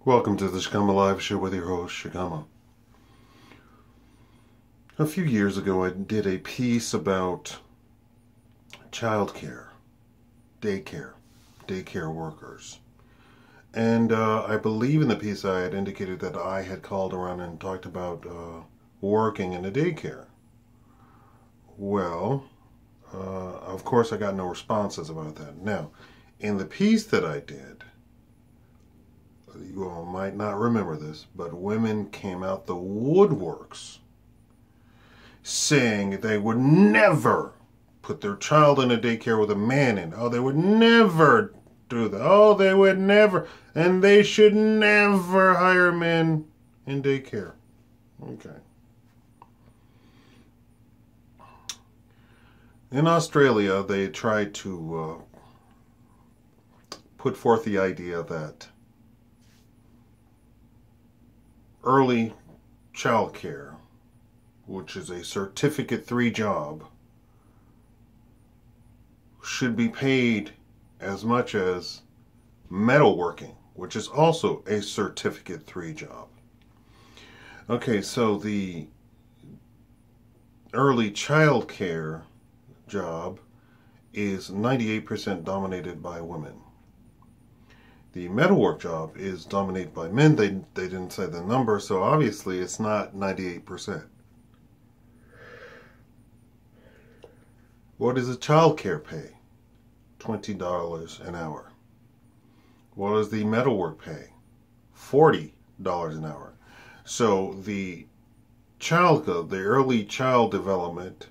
Welcome to the Shakaama Live Show with your host, Shakaama. A few years ago, I did a piece about childcare, daycare workers. And I believe in the piece I had indicated that I had called around and talked about working in a daycare. Well, of course I got no responses about that. Now, in the piece that I did, you all might not remember this, but women came out the woodworks saying they would never put their child in a daycare with a man in. Oh, they would never do that. Oh, they would never. And they should never hire men in daycare. Okay. In Australia, they tried to put forth the idea that early child care, which is a Certificate 3 job, should be paid as much as metalworking, which is also a Certificate 3 job. Okay, so the early child care job is 98% dominated by women. The metalwork job is dominated by men. They didn't say the number, so obviously it's not 98%. What does a child care pay? $20 an hour. What does the metalwork pay? $40 an hour. So the early child development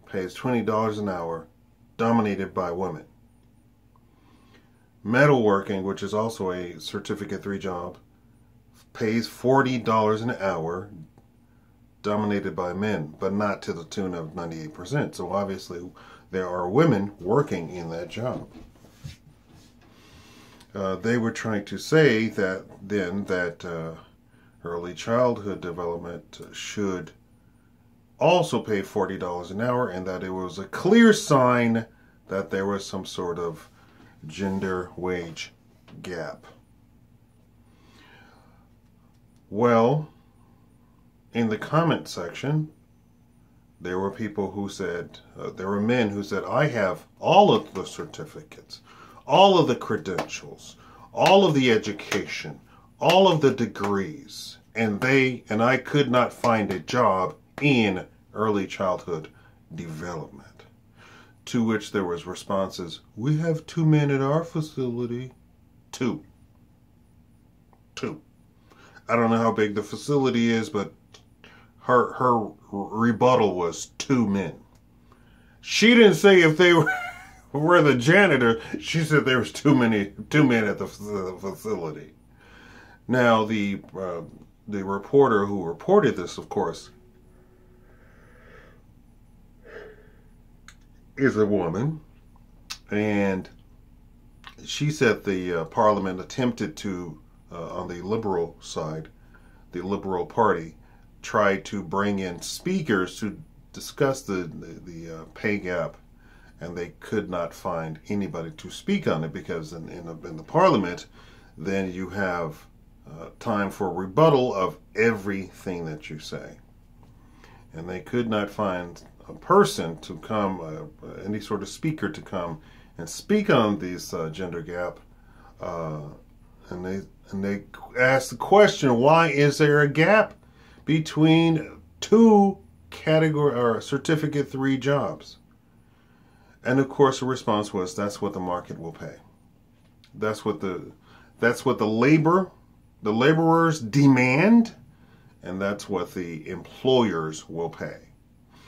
pays $20 an hour, dominated by women. Metalworking, which is also a Certificate 3 job, pays $40 an hour, dominated by men, but not to the tune of 98%. So obviously there are women working in that job. They were trying to say that early childhood development should also pay $40 an hour, and that it was a clear sign that there was some sort of gender wage gap. Well, in the comment section, there were people who said, there were men who said, I have all of the certificates, all of the credentials, all of the education, all of the degrees, and I could not find a job in early childhood development. To which there was responses, we have 2 men at our facility. Two. I don't know how big the facility is, but her rebuttal was 2 men. She didn't say if they were the janitor. She said there was 2 men at the facility. Now the reporter who reported this, of course, is a woman, and she said the parliament attempted to, on the liberal side, the Liberal Party, tried to bring in speakers to discuss the pay gap, and they could not find anybody to speak on it, because in the parliament, then you have time for rebuttal of everything that you say, and they could not find a person to come, any sort of speaker to come and speak on this gender gap, and they asked the question, why is there a gap between 2 category or Certificate 3 jobs? And of course the response was, that's what the market will pay. That's what the laborers demand, and that's what the employers will pay.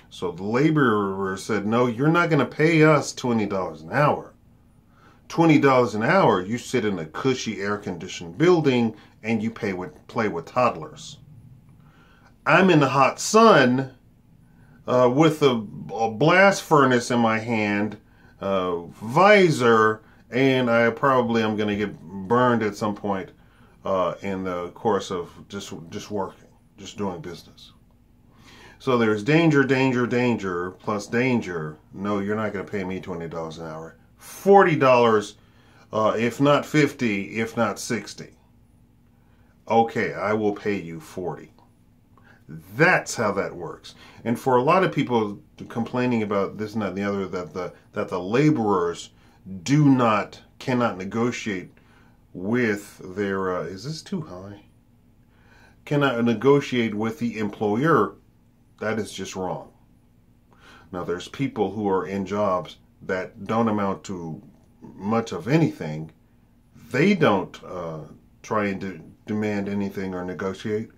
So the laborer said, no, you're not going to pay us $20 an hour. $20 an hour, you sit in a cushy air-conditioned building and you play with toddlers. I'm in the hot sun with a blast furnace in my hand, visor, and I probably am going to get burned at some point in the course of just working, just doing business. So there's danger, plus danger. No, you're not going to pay me $20 an hour. $40, if not $50, if not $60. okay, I will pay you 40. That's how that works. And for a lot of people complaining about this and that and the other, that the laborers cannot negotiate with their, is this too high? Cannot negotiate with the employer, that is just wrong. Now, there's people who are in jobs that don't amount to much of anything. They don't try and demand anything or negotiate.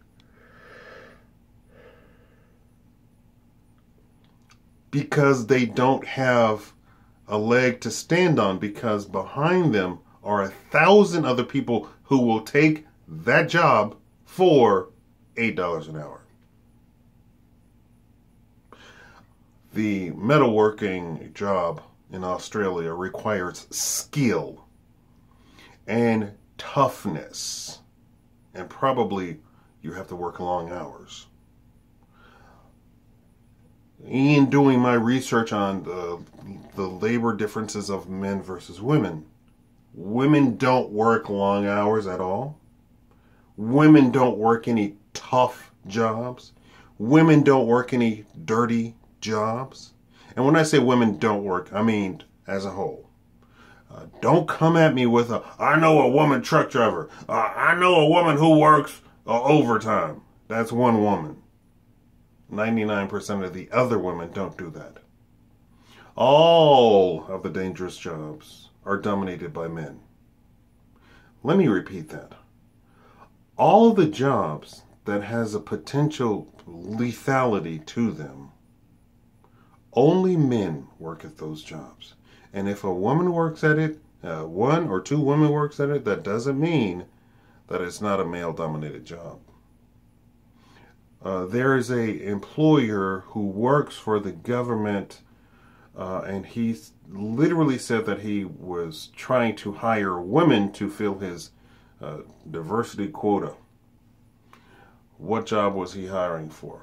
Because they don't have a leg to stand on, because behind them are 1,000 other people who will take that job for $8 an hour. The metalworking job in Australia requires skill and toughness, and probably you have to work long hours. In doing my research on the labor differences of men versus women, women don't work long hours at all. Women don't work any tough jobs. Women don't work any dirty jobs. And when I say women don't work, I mean as a whole. Don't come at me with I know a woman truck driver. I know a woman who works overtime. That's one woman. 99% of the other women don't do that. All of the dangerous jobs are dominated by men. Let me repeat that. All the jobs that has a potential lethality to them, only men work at those jobs. And if a woman works at it, one or two women works at it, that doesn't mean that it's not a male-dominated job. There is a employer who works for the government, and he literally said that he was trying to hire women to fill his diversity quota. What job was he hiring for?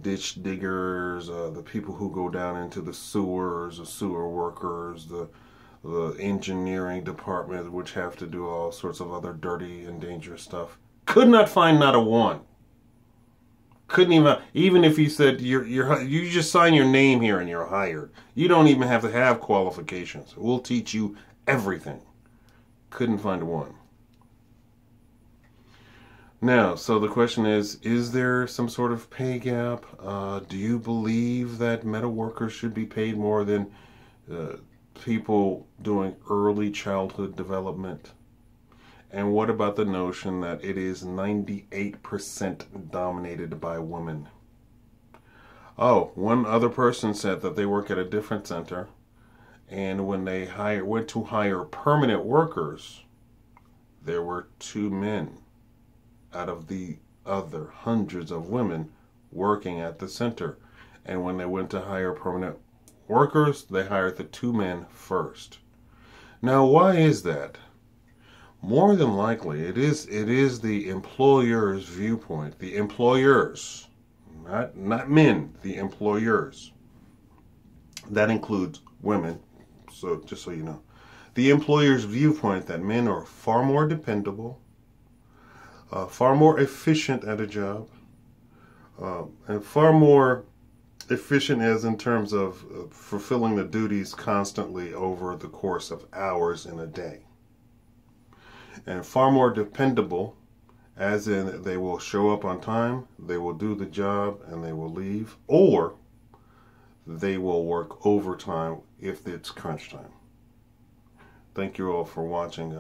Ditch diggers, the people who go down into the sewers, the sewer workers, the engineering department, which have to do all sorts of other dirty and dangerous stuff. Could not find not a one. Couldn't even if you said you just sign your name here and you're hired. You don't even have to have qualifications. We'll teach you everything. Couldn't find one. Now, so the question is there some sort of pay gap? Do you believe that metal workers should be paid more than people doing early childhood development? And what about the notion that it is 98% dominated by women? Oh, one other person said that they work at a different center, and when they went to hire permanent workers, there were 2 men out of the other hundreds of women working at the center. And when they went to hire permanent workers, they hired the 2 men first. Now, why is that? More than likely, it is the employer's viewpoint. The employers, not men, the employers. That includes women, so just so you know. The employer's viewpoint that men are far more dependable, far more efficient at a job, and far more efficient as in terms of fulfilling the duties constantly over the course of hours in a day. And far more dependable, as in they will show up on time, they will do the job, and they will leave, or they will work overtime if it's crunch time. Thank you all for watching.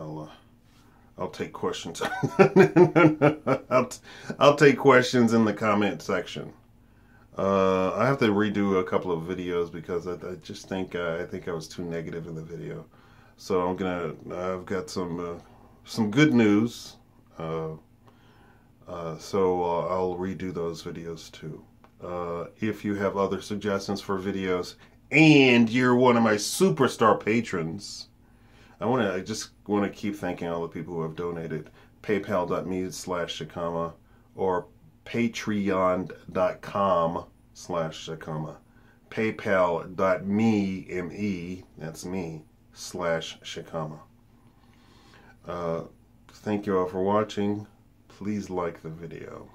I'll take questions. I'll take questions in the comment section. I have to redo a couple of videos because I just think I was too negative in the video. So I've got some good news. So I'll redo those videos too. If you have other suggestions for videos and you're one of my superstar patrons, I just want to keep thanking all the people who have donated. PayPal.me/Shakaama or Patreon.com/Shakaama. PayPal.me, that's me, /Shakaama. Thank you all for watching. please like the video.